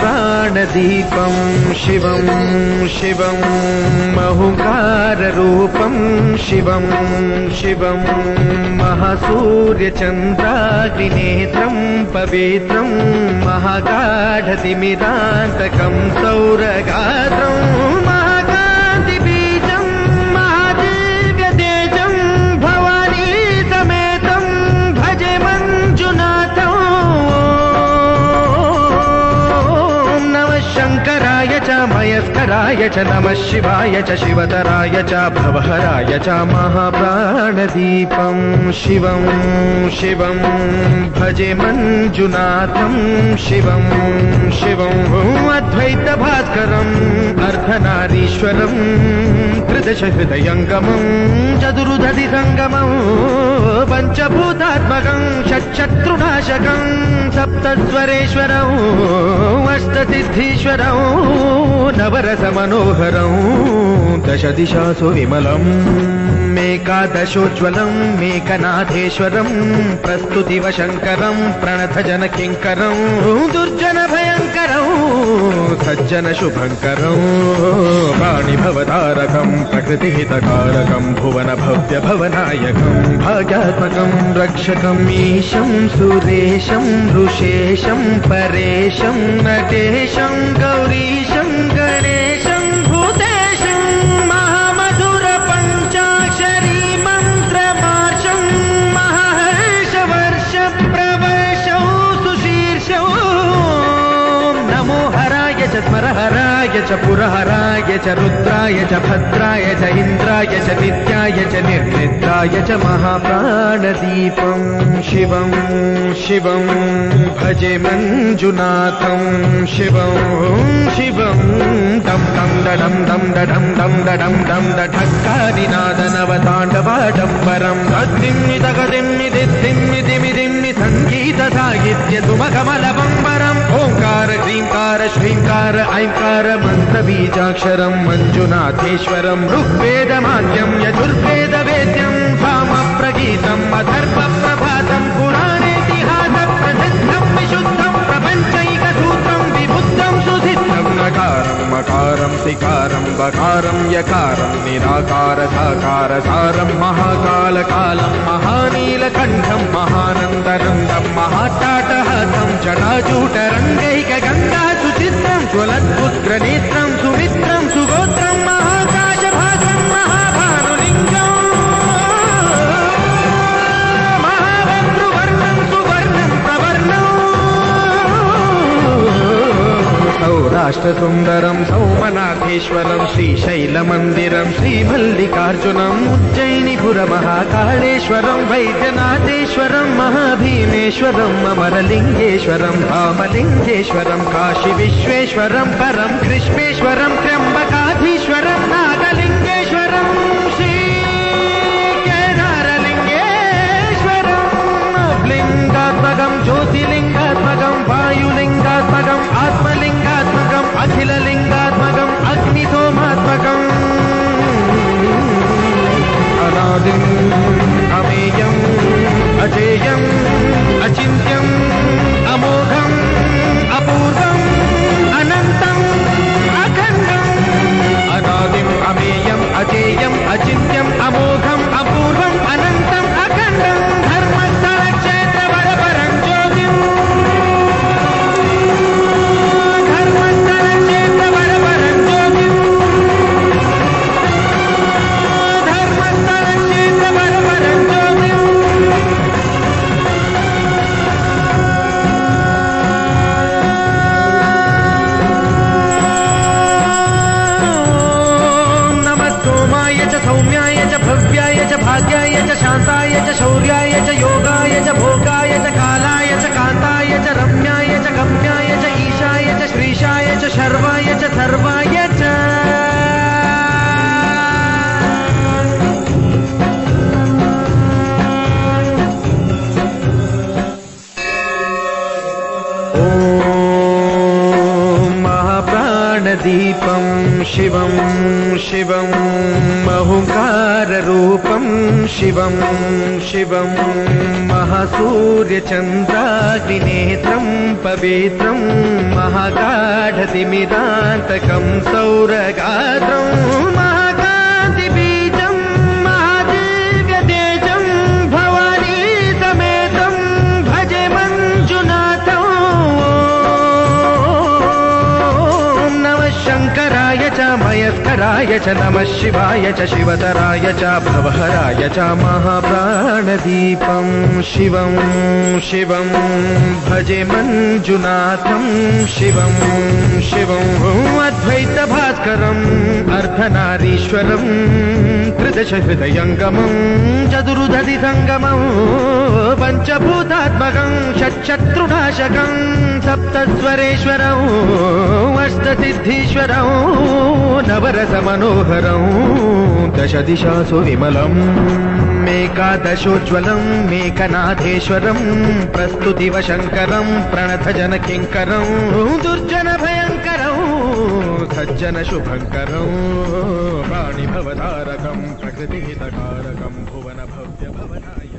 महाप्राणदीपं शिवं शिवं महुकाररूपं शिवं शिवं महासूर्यचन्द्राग्निनेत्रं पवित्रं महागाढतिमिरान्तकं सौरगात्रं महाकान्तिबीजं महादिव्यतेजं भवानी समेतं भजे मञ्जुनाथम्। शङ्कराय च मयस्कराय च नमः शिवाय च शिवतराय च भवहराय च महाप्राणदीपं शिवं शिवं भजे मञ्जुनाथं शिवं शिवं अद्वैतभास्करम् अर्धनारीश्वरं त्रिदशहृदयङ्गमं चतुर्दधिसङ्गमं पञ्चभूतात्मकं षट्शत्रुनाशकं सप्तस्वरेश्वरं अष्टसिद्धीश्वरं नवरसमनोहरं दशदिशासु विमलम् मेकादशोज्ज्वलं मेकनाथेश्वरं प्रस्तुतिवशङ्करं प्रणतजनकिङ्करं दुर्जनभयङ्करं सज्जनशुभङ्करं वाणिभवतारकं प्रकृतिहितकारकं भुवनभव्यभवनायकं भाग्यात्मकं रक्षकम् ईशं सुरेशं ऋषेशं परेशं नटेशं गौरीशं गणेशं भूतेशं महामधुरपञ्चाक्षरी मन्त्रमार्षं महाहर्षवर्षप्रवर्षौ सुशीर्षौ नमो हराय च स्मरहराय च पुरहराय च रुद्राय च भद्राय च इन्द्राय च नित्याय च निर्निद्राय च महाप्राणदीपं शिवं शिवं भजे मञ्जुनाथं शिवं शिवं दं दं दडं दं दडं दं दडं दं दढक्कादिनादनवताण्डवाडम्बरं तद्दिम्मि तगदिम्मि दिद्दिम्मि दिमिदिम्मि सङ्गीतसाहित्य सुमकमलबम्बरम् ओङ्कार ह्रीङ्कार श्रीङ्कार ऐङ्कार मन्त्रबीजाक्षरं मञ्जुनाथेश्वरं ऋग्वेदमाद्यं यजुर्वेदवेद्यं सामप्रगीतम् अथर्वप्रभातं पुराणेतिहासप्रसिद्धं विशुद्धं प्रपञ्चैकसूत्रं विबुद्धं सुसिद्धं नकारं मकारं सिकारं बकारं यकारं निराकार साकार सारं महाकालकालं महानीलकण्ठं महानन्दरन्दं महाटाटहासं जटाजूटरङ्गैकगङ्गा सुचित्रं ज्वलद्पुत्रनेत्रं सुमित्रं सुगोत्रं महाकाशभासं महाभानुलिङ्गम् महाभद्रुवर्णं सुवर्णं प्रवर्णम् सौराष्ट्रसुन्दरं सौमनाथेश्वरं श्रीशैलमन्दिरं श्रीमल्लिकार्जुनम् उज्जयिनीपुरमहाकाळेश्वरं वैद्यनाथेश्वरं महाभीमेश्वरं अमरलिङ्गेश्वरं धामलिङ्गेश्वरं काशीविश्वेश्वरं परं कृष्णेश्वरं त्र्यम्बकाधीश्वरं नागलिङ्गेश्वरं श्रीकेदारलिङ्गेश्वरं लिङ्गात्मकं ज्योतिलिङ्गात्मकं वायुलिङ्गात्मकम् आत्मलिङ्गात्मकम् अखिललिङ्गात्मकम् अग्निसोमात्मकम् अनादिम् अमेयम् अजेयम् अचिन्त्यम् अमोघम् अपूर्वम् अनन्तम् अखण्डम् अनादिम् अमेयम् अजेयम् अचिन्त्यम् अमोघम् अपूर्वम् अनन्तम् अखण्डम् धर्मस्थलक्षेत्रवरपरं ज्योतिम् धर्मस्थलक्षेत्रवरपरं ज्योतिम् धर्मस्थलक्षेत्रवरपरं ज्योतिम् नमः सोमाय च सौम्याय च भव्याय च भाग्याय च शान्ताय च शौर्याय च योगाय च भोगाय च कालाय च कान्ताय च रम्याय च गम्याय च ईशाय च श्रीशाय च शर्वाय च सर्वाय च महाप्राणदीपं शिवं शिवं महुकाररूपं शिवं शिवं महासूर्यचन्द्राग्निनेत्रं पवित्रं महागाढतिमिरान्तकं सौरगात्रं महाकान्तिबीजं महादिव्यतेजं भवानी समेतं भजे मञ्जुनाथं। ॐ नमः शङ्कराय च मयस्कराय च नमः शिवाय च शिवतराय च भवहराय च महाप्राणदीपं शिवं शिवं भजे मञ्जुनाथं शिवं शिवं अद्वैतभास्करम् अर्धनारीश्वरं त्रिदशहृदयङ्गमं चतुर्दधिसङ्गमं पञ्चभूतात्मकं षट्शत्रुनाशकं सप्तस्वरेश्वरं अष्टसिद्धीश्वरं नवरसमनोहरं दशदिशासु विमलम् मेकादशोज्ज्वलं मेकनाथेश्वरं प्रस्तुतिव शङ्करं प्रणतजनकिङ्करं दुर्जनभयङ्करं सज्जनशुभङ्करं वाणिभवतारकं प्रकृतिहितकारकं भुवनभव्यभवनाय